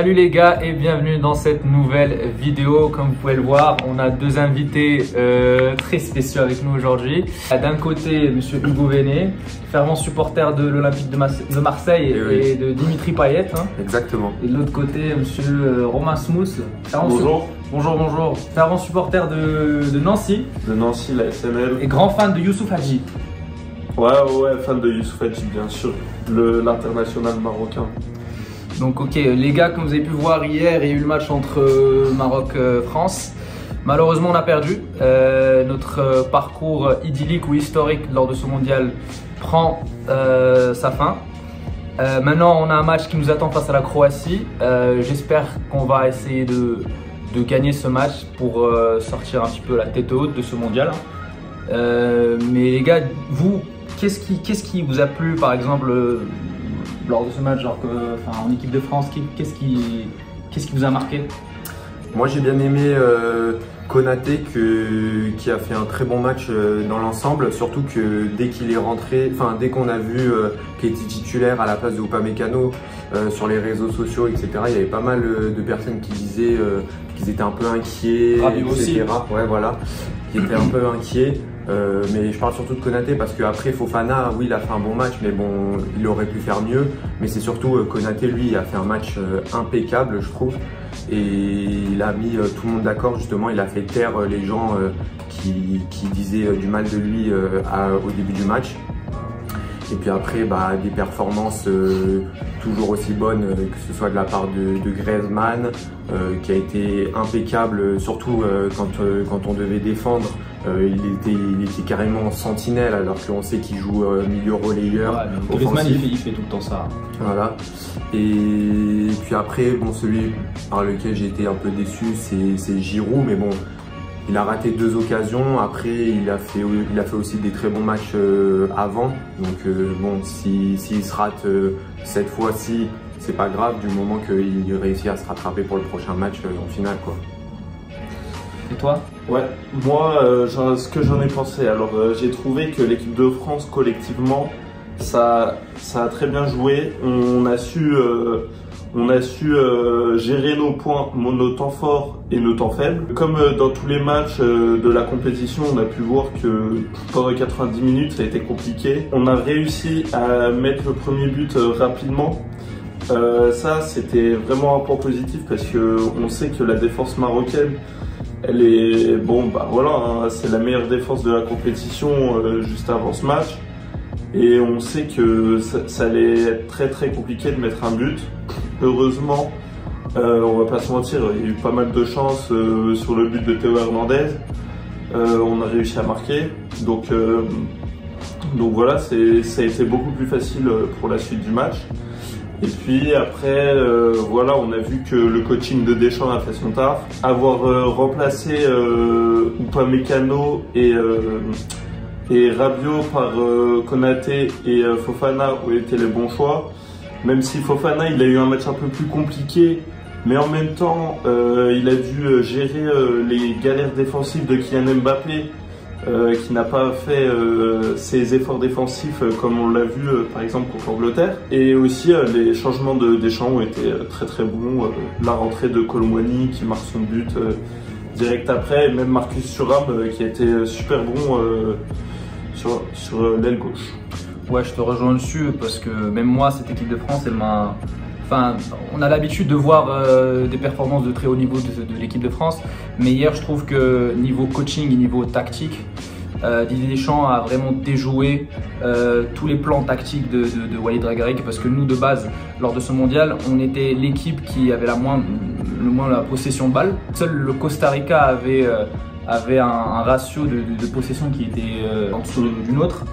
Salut les gars et bienvenue dans cette nouvelle vidéo. Comme vous pouvez le voir, on a deux invités très spéciaux avec nous aujourd'hui. D'un côté, monsieur Hugo Véné, fervent supporter de l'Olympique de Marseille et de Dimitri Payet. Hein. Exactement. Et de l'autre côté, monsieur Romain Smous. Bonjour. Bonjour. Fervent supporter de Nancy. De Nancy, la SNL. Et grand fan de Youssouf Hadji. Ouais, fan de Youssouf Hadji, bien sûr. L'international marocain. Donc ok, les gars, comme vous avez pu voir hier, il y a eu le match entre Maroc-France. Malheureusement, on a perdu. Notre parcours idyllique ou historique lors de ce mondial prend sa fin. Maintenant, on a un match qui nous attend face à la Croatie. J'espère qu'on va essayer de gagner ce match pour sortir un petit peu la tête haute de ce mondial. Mais les gars, vous, qu'est-ce qui vous a plu par exemple lors de ce match, en équipe de France, qu'est-ce qui vous a marqué? Moi j'ai bien aimé Konaté qui a fait un très bon match dans l'ensemble, surtout que dès qu'il est rentré, dès qu'on a vu qu'il était titulaire à la place de Upamecano sur les réseaux sociaux, etc., il y avait pas mal de personnes qui disaient qu'ils étaient un peu inquiets, Rabiot aussi. Ouais, voilà, qui étaient un peu inquiets. Mais je parle surtout de Konaté parce qu'après Fofana, oui, il a fait un bon match, mais bon, il aurait pu faire mieux. Mais c'est surtout Konaté, lui, il a fait un match impeccable, je trouve. Et il a mis tout le monde d'accord, justement. Il a fait taire les gens qui disaient du mal de lui au début du match. Et puis après, des performances toujours aussi bonnes, que ce soit de la part de Griezmann, qui a été impeccable, surtout quand on devait défendre. Il était carrément en sentinelle, alors qu'on sait qu'il joue milieu relayeur. Ouais, Griezmann, il fait tout le temps ça. Voilà. Et puis après, bon, celui par lequel j'ai été un peu déçu, c'est Giroud, mais bon, il a raté 2 occasions. Après, il a fait aussi des très bons matchs avant. Donc bon, s'il se rate cette fois-ci, c'est pas grave, du moment qu'il réussit à se rattraper pour le prochain match en finale, quoi. Et toi? Ouais, moi, ce que j'en ai pensé, alors j'ai trouvé que l'équipe de France, collectivement, ça a très bien joué. On a su gérer nos points, nos temps forts et nos temps faibles. Comme dans tous les matchs de la compétition, on a pu voir que pendant 90 minutes, ça a été compliqué. On a réussi à mettre le premier but rapidement. Ça, c'était vraiment un point positif parce que on sait que la défense marocaine, elle est c'est la meilleure défense de la compétition juste avant ce match. Et on sait que ça allait être très très compliqué de mettre un but. Heureusement, on va pas se mentir, il y a eu pas mal de chance sur le but de Théo Hernandez. On a réussi à marquer. Donc voilà, ça a été beaucoup plus facile pour la suite du match. Et puis après, on a vu que le coaching de Deschamps a fait son taf. Avoir remplacé Upamecano et Rabiot par Konaté et Fofana ont été les bons choix. Même si Fofana, il a eu un match un peu plus compliqué, mais en même temps, il a dû gérer les galères défensives de Kylian Mbappé, qui n'a pas fait ses efforts défensifs comme on l'a vu par exemple contre l'Angleterre. Et aussi les changements de Deschamps ont été très très bons. La rentrée de Colomwani qui marque son but direct après, et même Marcus Thuram qui a été super bon sur l'aile gauche. Ouais, je te rejoins dessus parce que même moi, cette équipe de France, on a l'habitude de voir des performances de très haut niveau de l'équipe de France, mais hier, je trouve que niveau coaching et niveau tactique, Didier Deschamps a vraiment déjoué tous les plans tactiques de Walid Regragui, parce que nous, de base, lors de ce mondial, on était l'équipe qui avait le moins la possession de balle. Seul le Costa Rica avait un ratio de possession qui était en dessous d'une autre.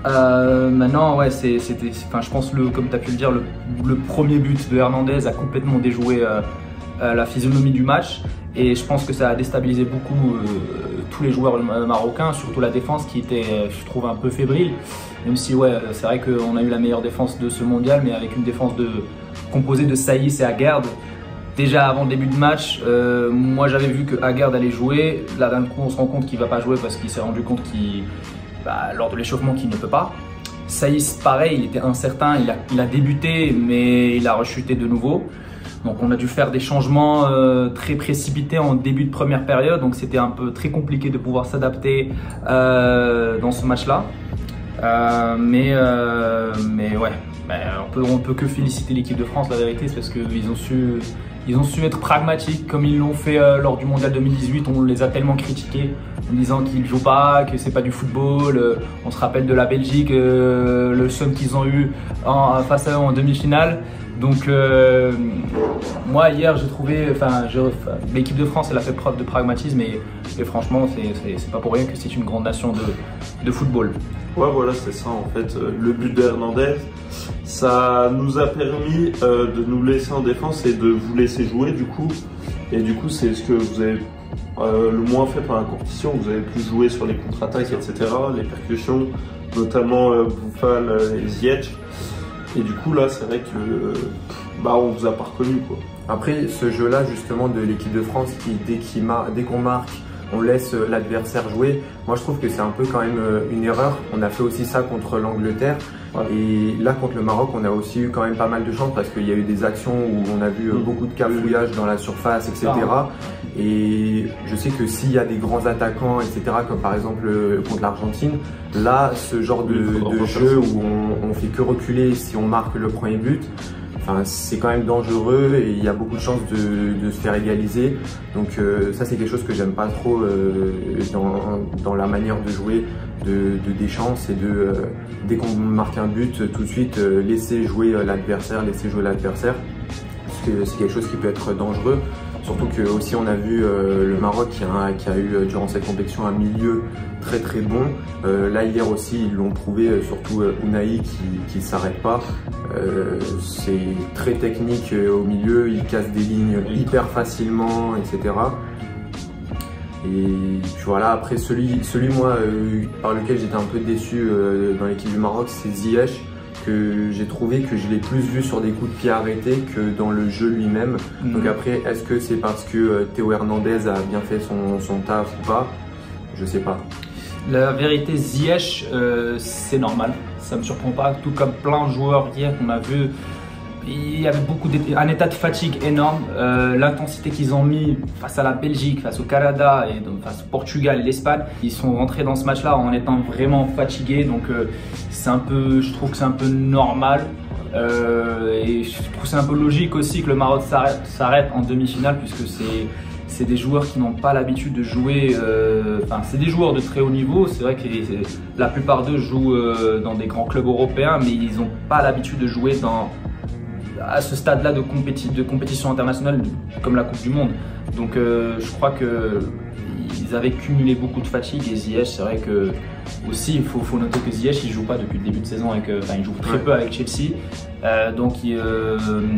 Maintenant, ouais, je pense comme tu as pu le dire, le premier but de Hernandez a complètement déjoué la physionomie du match, et je pense que ça a déstabilisé beaucoup tous les joueurs marocains, surtout la défense qui était, je trouve, un peu fébrile. Même si, ouais, c'est vrai qu'on a eu la meilleure défense de ce mondial, mais avec une défense composée de Saïs et Aguerd. Déjà avant le début de match, moi j'avais vu que Aguerd allait jouer. Là, d'un coup, on se rend compte qu'il ne va pas jouer parce qu'il s'est rendu compte lors de l'échauffement qu'il ne peut pas. Saïs, pareil, il était incertain, il a débuté, mais il a rechuté de nouveau. Donc on a dû faire des changements très précipités en début de première période, donc c'était un peu très compliqué de pouvoir s'adapter dans ce match-là. Mais ouais, on peut que féliciter l'équipe de France, la vérité, c'est parce qu'ils ont su être pragmatiques comme ils l'ont fait lors du Mondial 2018. On les a tellement critiqués en disant qu'ils ne jouent pas, que c'est pas du football. On se rappelle de la Belgique, le seum qu'ils ont eu face à eux en demi-finale. Donc moi hier j'ai trouvé, l'équipe de France elle a fait preuve de pragmatisme et franchement c'est pas pour rien que c'est une grande nation de football. Ouais voilà c'est ça en fait, le but de Hernandez ça nous a permis de nous laisser en défense et de vous laisser jouer du coup, et du coup c'est ce que vous avez le moins fait par la compétition, vous avez pu jouer sur les contre-attaques etc, les percussions, notamment Boufal et Ziyech. Et du coup là c'est vrai que on vous a pas reconnu quoi. Après ce jeu là justement de l'équipe de France qui dès qu'on marque on laisse l'adversaire jouer, moi je trouve que c'est un peu quand même une erreur. On a fait aussi ça contre l'Angleterre et là contre le Maroc on a aussi eu quand même pas mal de chance parce qu'il y a eu des actions où on a vu beaucoup de cafouillage dans la surface etc. Et je sais que s'il y a des grands attaquants etc, comme par exemple contre l'Argentine, là ce genre de jeu où on fait que reculer si on marque le premier but, c'est quand même dangereux et il y a beaucoup de chances de se faire égaliser. Donc ça c'est quelque chose que j'aime pas trop dans la manière de jouer de Deschamps, c'est dès qu'on marque un but tout de suite laisser jouer l'adversaire, parce que c'est quelque chose qui peut être dangereux. Surtout que aussi on a vu le Maroc qui a eu durant cette compétition un milieu très très bon. Là hier aussi ils l'ont prouvé, surtout Unai qui ne s'arrête pas. C'est très technique au milieu, il casse des lignes hyper facilement, etc. Et puis voilà, après celui moi par lequel j'étais un peu déçu dans l'équipe du Maroc, c'est Ziyech, que j'ai trouvé que je l'ai plus vu sur des coups de pied arrêtés que dans le jeu lui-même. Donc après, est-ce que c'est parce que Théo Hernandez a bien fait son taf ou pas? Je sais pas. La vérité, Ziyech, c'est normal, ça me surprend pas, tout comme plein de joueurs hier qu'on a vu. Il y avait un état de fatigue énorme, l'intensité qu'ils ont mis face à la Belgique, face au Canada et face au Portugal et l'Espagne. Ils sont rentrés dans ce match-là en étant vraiment fatigués, donc je trouve que c'est un peu normal. Et je trouve que c'est un peu logique aussi que le Maroc s'arrête en demi-finale puisque c'est des joueurs qui n'ont pas l'habitude de jouer, c'est des joueurs de très haut niveau. C'est vrai que la plupart d'eux jouent dans des grands clubs européens, mais ils n'ont pas l'habitude de jouer à ce stade-là de compétition internationale comme la Coupe du Monde. Donc je crois qu'ils avaient cumulé beaucoup de fatigue et Ziyech, c'est vrai que aussi il faut noter que Ziyech il joue pas depuis le début de saison, il joue très peu avec Chelsea. Donc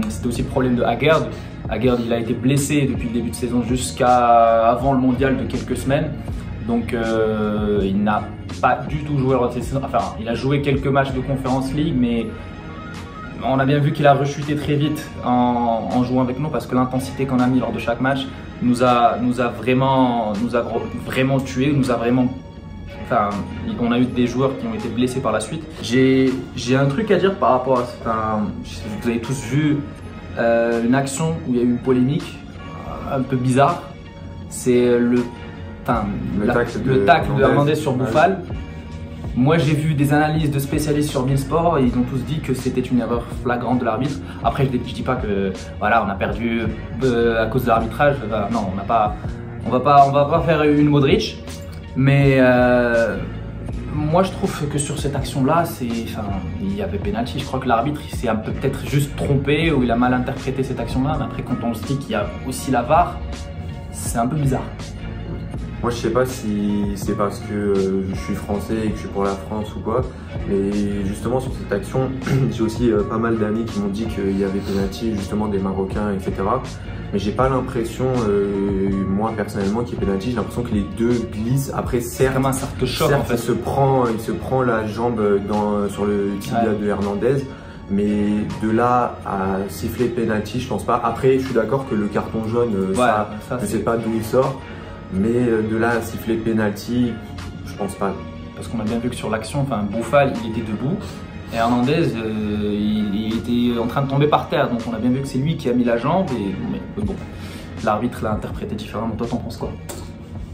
c'était aussi le problème de Haggard. Haggard il a été blessé depuis le début de saison jusqu'à avant le mondial de quelques semaines. Donc il n'a pas du tout joué lors de cette saison. Il a joué quelques matchs de Conference League, mais on a bien vu qu'il a rechuté très vite en jouant avec nous parce que l'intensité qu'on a mis lors de chaque match nous a vraiment tué, on a eu des joueurs qui ont été blessés par la suite. J'ai un truc à dire par rapport à ça. Vous avez tous vu une action où il y a eu une polémique un peu bizarre. C'est le tacle de Hernandez sur Boufal. Moi j'ai vu des analyses de spécialistes sur Beansport et ils ont tous dit que c'était une erreur flagrante de l'arbitre. Après je dis pas que voilà on a perdu à cause de l'arbitrage. Non, on va pas faire une Modric. Mais moi je trouve que sur cette action-là, il y avait pénalty. Je crois que l'arbitre s'est peut-être juste trompé ou il a mal interprété cette action-là. Mais après quand on se dit qu'il y a aussi la VAR, c'est un peu bizarre. Moi je sais pas si c'est parce que je suis français et que je suis pour la France ou quoi, mais justement sur cette action, j'ai aussi pas mal d'amis qui m'ont dit qu'il y avait pénalty justement des Marocains, etc. Mais j'ai pas l'impression, moi personnellement, qu'il y ait pénalty. J'ai l'impression que les deux glissent. Après, certes, en fait. il se prend la jambe sur le tibia de Hernandez. Mais de là à siffler pénalty, je pense pas. Après, je suis d'accord que le carton jaune, je sais pas d'où il sort. Mais de là à siffler penalty, je pense pas. Parce qu'on a bien vu que sur l'action, Boufal il était debout. Et Hernandez, il était en train de tomber par terre, donc on a bien vu que c'est lui qui a mis la jambe. Mais bon, l'arbitre l'a interprété différemment. Toi, t'en penses quoi?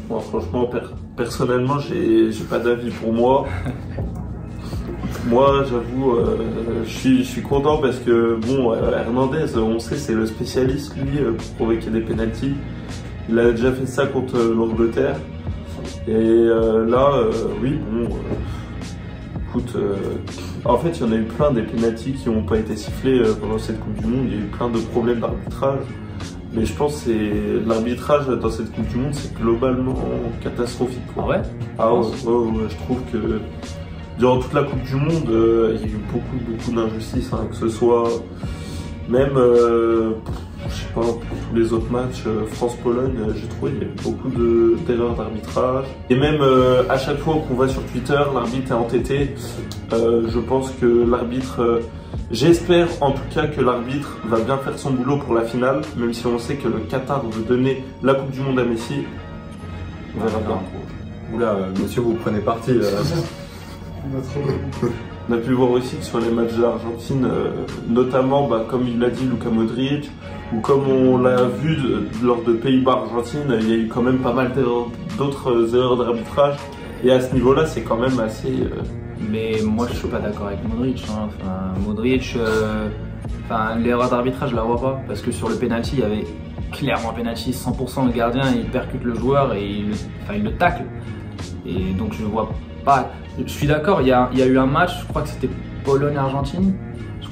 Moi, franchement, personnellement, j'ai pas d'avis pour moi. Moi, j'avoue, je suis content parce que, bon, Hernandez, on sait, c'est le spécialiste, lui, pour provoquer des pénaltys. Il a déjà fait ça contre l'Angleterre. Et là, oui, bon, écoute, en fait, il y en a eu plein des pénaltys qui n'ont pas été sifflés pendant cette Coupe du Monde. Il y a eu plein de problèmes d'arbitrage. Mais je pense que l'arbitrage dans cette Coupe du Monde, c'est globalement catastrophique, quoi. Ah ouais? Ah ouais, je trouve que durant toute la Coupe du Monde, il y a eu beaucoup d'injustices, hein, que ce soit même, je sais pas, pour tous les autres matchs, France-Pologne, j'ai trouvé qu'il y avait beaucoup d'erreurs d'arbitrage. Et même à chaque fois qu'on va sur Twitter, l'arbitre est entêté. Je pense que l'arbitre, j'espère en tout cas que l'arbitre va bien faire son boulot pour la finale, même si on sait que le Qatar veut donner la Coupe du Monde à Messi. On verra bien. Oula, monsieur, vous prenez parti là. On a pu voir aussi que sur les matchs de l'Argentine, notamment, comme il l'a dit, Luka Modric, ou comme on l'a vu lors de Pays-Bas-Argentine, il y a eu quand même pas mal d'autres erreurs d'arbitrage. Et à ce niveau-là, c'est quand même assez... Mais moi, je suis pas d'accord avec Modric. Hein. Modric, l'erreur d'arbitrage, je la vois pas. Parce que sur le penalty, il y avait clairement un penalty, 100% le gardien, il percute le joueur et il le tacle. Et donc, je vois pas... Je suis d'accord, il y a eu un match, je crois que c'était Pologne-Argentine.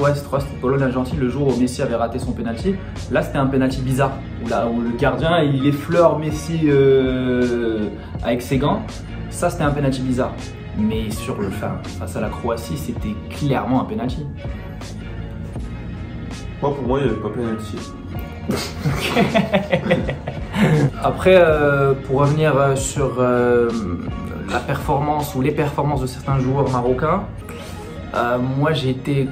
Ouais, c'était Pologne-Argentine, le jour où Messi avait raté son penalty. Là, c'était un penalty bizarre, où le gardien, il effleure Messi avec ses gants. Ça, c'était un penalty bizarre. Mais face à la Croatie, c'était clairement un penalty. Pour moi, il n'y avait pas penalty. Après, pour revenir sur la performance ou les performances de certains joueurs marocains, moi j'ai été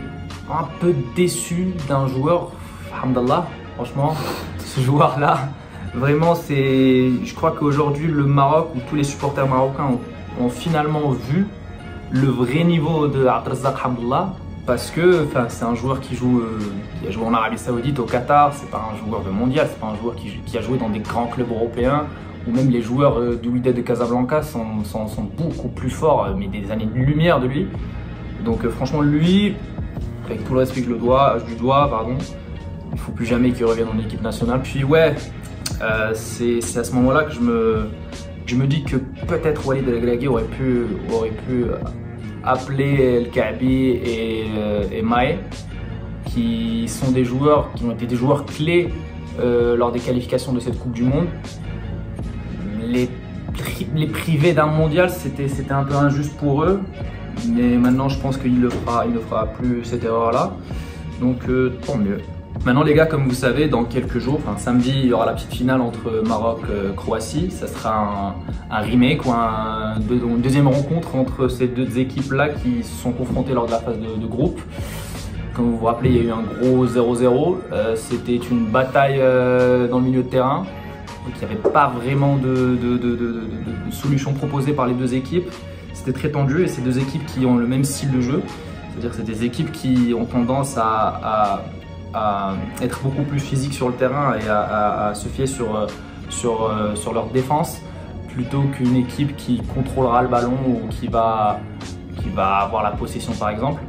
un peu déçu d'un joueur, alhamdallah, franchement, ce joueur-là, vraiment je crois qu'aujourd'hui le Maroc ou tous les supporters marocains ont finalement vu le vrai niveau de Abdelrazak Hamdallah, parce que c'est un joueur qui a joué en Arabie Saoudite, au Qatar, c'est pas un joueur de mondial, c'est pas un joueur qui a joué dans des grands clubs européens, ou même les joueurs du Wydad de Casablanca sont beaucoup plus forts, mais des années de lumière de lui. Donc franchement, lui, avec tout le respect que je lui dois, il faut plus jamais qu'il revienne en équipe nationale. Puis ouais, c'est à ce moment-là que je me dis que peut-être Walid El Regragui aurait pu appeler El Kaabi et Maé, qui sont des joueurs qui ont été des joueurs clés lors des qualifications de cette Coupe du Monde. Les priver d'un mondial, c'était un peu injuste pour eux, mais maintenant je pense qu'il ne fera plus cette erreur-là, donc tant mieux. Maintenant les gars, comme vous savez, dans quelques jours, samedi, il y aura la petite finale entre Maroc-Croatie. Ça sera un remake ou une deuxième rencontre entre ces deux équipes-là qui se sont confrontées lors de la phase de groupe. Comme vous vous rappelez, il y a eu un gros 0-0. C'était une bataille dans le milieu de terrain. Donc il n'y avait pas vraiment de solution proposée par les deux équipes. C'était très tendu et c'est deux équipes qui ont le même style de jeu. C'est-à-dire que c'est des équipes qui ont tendance à être beaucoup plus physiques sur le terrain et à se fier sur leur défense plutôt qu'une équipe qui contrôlera le ballon ou qui va avoir la possession par exemple.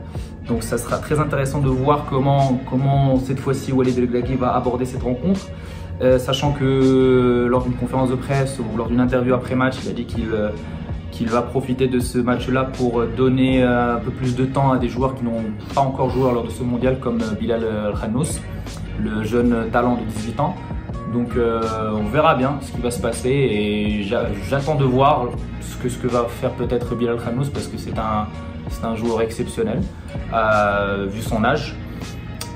Donc ça sera très intéressant de voir comment cette fois-ci Walid El Regragui va aborder cette rencontre. Sachant que lors d'une conférence de presse ou lors d'une interview après match, il a dit qu'il va profiter de ce match-là pour donner un peu plus de temps à des joueurs qui n'ont pas encore joué lors de ce mondial, comme Bilal Khanous, le jeune talent de 18 ans. Donc on verra bien ce qui va se passer et j'attends de voir ce que va faire peut-être Bilal Khanous, parce que c'est un joueur exceptionnel vu son âge.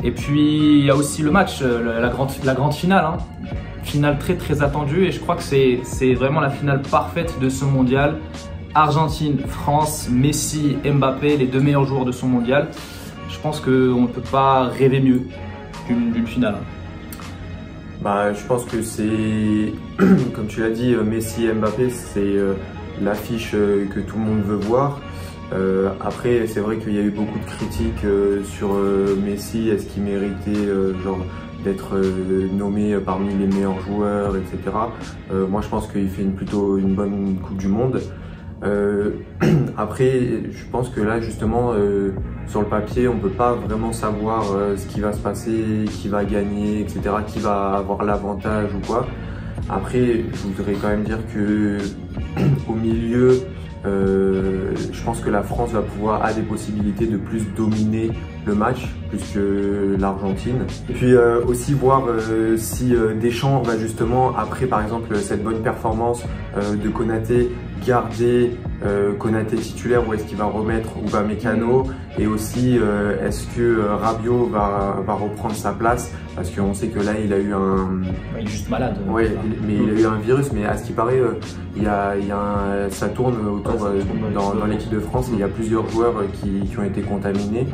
Et puis il y a aussi le match, la grande finale, hein. Finale très très attendue, et je crois que c'est vraiment la finale parfaite de ce mondial. Argentine, France, Messi, Mbappé, les deux meilleurs joueurs de son mondial. Je pense qu'on ne peut pas rêver mieux d'une finale. Je pense que c'est, comme tu l'as dit, Messi et Mbappé, c'est l'affiche que tout le monde veut voir. Après, c'est vrai qu'il y a eu beaucoup de critiques sur Messi. Est-ce qu'il méritait genre d'être nommé parmi les meilleurs joueurs, etc. Moi, je pense qu'il fait plutôt une bonne Coupe du Monde. Après, je pense que là, justement, sur le papier, on peut pas vraiment savoir ce qui va se passer, qui va gagner, etc., qui va avoir l'avantage ou quoi. Après, je voudrais quand même dire que au milieu, je pense que la France a des possibilités de plus dominer le match plus que l'Argentine. Et puis aussi voir si Deschamps va justement, après par exemple cette bonne performance de Konaté, garder Konaté titulaire ou est-ce qu'il va remettre Upamecano, et aussi est-ce que Rabiot va reprendre sa place, parce qu'on sait que là il a eu il est juste malade. Ouais, mais il a eu un virus, mais à ce qui paraît ça tourne autour dans l'équipe de France, et il y a plusieurs joueurs qui ont été contaminés.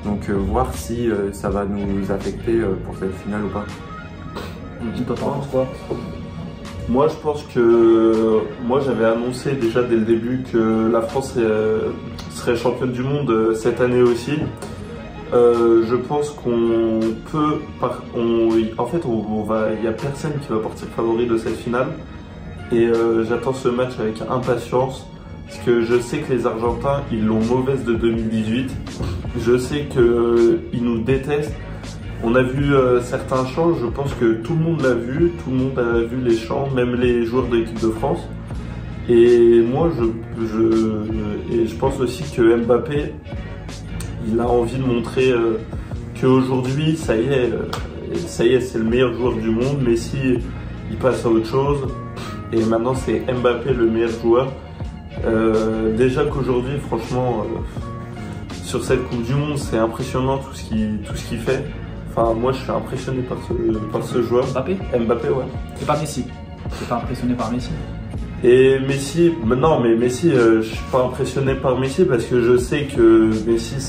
Donc voir si ça va nous affecter pour cette finale ou pas. Toi, t'en penses quoi? Moi, je pense que j'avais annoncé déjà dès le début que la France serait championne du monde cette année aussi. Je pense qu'on peut, en fait, il n'y a personne qui va partir favori de cette finale. Et j'attends ce match avec impatience, parce que je sais que les Argentins, ils l'ont mauvaise de 2018. Je sais qu'ils nous détestent. On a vu certains chants, je pense que tout le monde l'a vu, tout le monde a vu les chants, même les joueurs de l'équipe de France. Et moi, je pense aussi que Mbappé, il a envie de montrer qu'aujourd'hui, ça y est, c'est le meilleur joueur du monde. Messi, il passe à autre chose. Et maintenant, c'est Mbappé le meilleur joueur. Déjà qu'aujourd'hui, franchement, sur cette Coupe du Monde, c'est impressionnant tout ce qu'il fait. Enfin, moi, je suis impressionné par ce joueur. Mbappé, ouais. C'est pas Messi. C'est pas impressionné par Messi. Et Messi, non, mais Messi, je suis pas impressionné par Messi parce que je sais que Messi,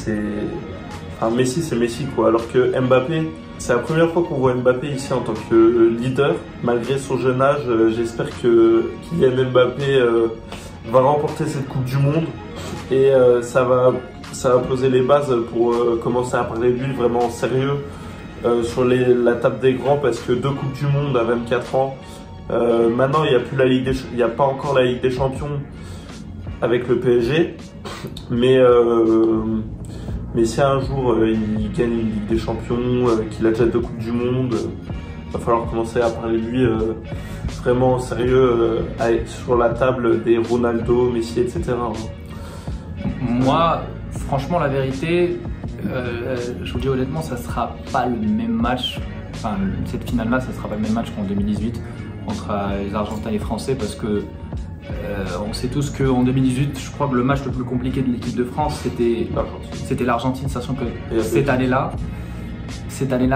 c'est Messi, quoi. Alors que Mbappé, c'est la première fois qu'on voit Mbappé ici en tant que leader. Malgré son jeune âge, j'espère que Kylian Mbappé va remporter cette Coupe du Monde. Et ça va poser les bases pour commencer à parler de lui vraiment sérieux sur la table des grands, parce que 2 Coupes du Monde à 24 ans. Maintenant, il n'y a pas encore la Ligue des Champions avec le PSG, mais si un jour il gagne une Ligue des Champions, qu'il a déjà 2 Coupes du Monde, va falloir commencer à parler de lui vraiment sérieux sur la table des Ronaldo, Messi, etc. Moi, franchement, la vérité, je vous dis honnêtement, ça sera pas le même match. Enfin, cette finale-là, ça sera pas le même match qu'en 2018 entre les Argentins et les Français, parce que on sait tous qu'en 2018, je crois que le match le plus compliqué de l'équipe de France, c'était l'Argentine, sachant que cette année-là,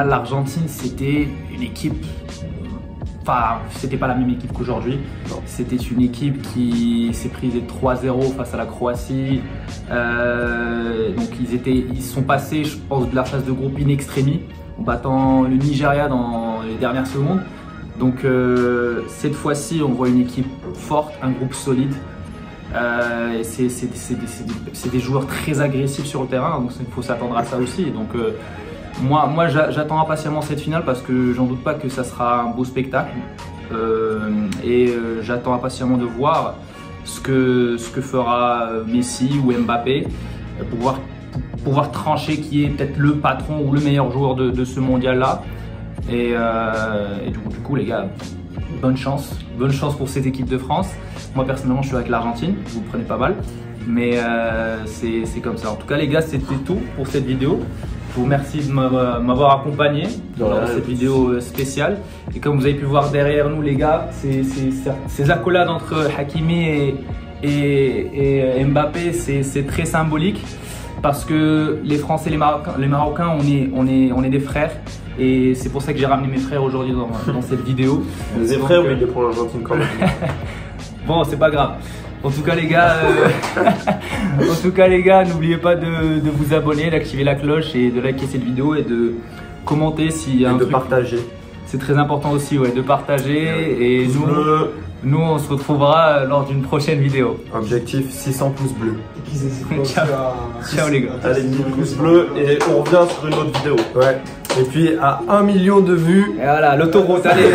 l'Argentine, c'était une équipe. Enfin, c'était pas la même équipe qu'aujourd'hui. C'était une équipe qui s'est prise 3-0 face à la Croatie. Donc ils sont passés, je pense, de la phase de groupe in extremis, en battant le Nigeria dans les dernières secondes. Donc cette fois-ci, on voit une équipe forte, un groupe solide. C'est des joueurs très agressifs sur le terrain, donc il faut s'attendre à ça aussi. Donc moi j'attends impatiemment cette finale, parce que j'en doute pas que ça sera un beau spectacle. J'attends impatiemment de voir ce que fera Messi ou Mbappé pour pouvoir trancher qui est peut-être le patron ou le meilleur joueur de ce mondial-là. Et du coup les gars, bonne chance pour cette équipe de France. Moi personnellement, je suis avec l'Argentine, vous prenez pas mal, mais c'est comme ça. En tout cas les gars, c'était tout pour cette vidéo. Je vous remercie de m'avoir accompagné dans cette vidéo spéciale. Et comme vous avez pu voir derrière nous les gars, ces accolades entre Hakimi et Mbappé, c'est très symbolique, parce que les Français et les Marocains, on est des frères. Et c'est pour ça que j'ai ramené mes frères aujourd'hui dans cette vidéo. Des frères, mais il est pour l'Argentine quand même. Bon, c'est pas grave. En tout cas les gars, n'oubliez pas de vous abonner, d'activer la cloche et de liker cette vidéo et de commenter s'il y a un truc. Et de partager. C'est très important aussi, ouais, de partager. Et nous, Nous, on se retrouvera lors d'une prochaine vidéo. Objectif 600 pouces bleus. Ciao. Ciao les gars. Allez, 1000 pouces bleus et on revient sur une autre vidéo. Ouais. Et puis à 1 million de vues. Et voilà, l'autoroute, allez.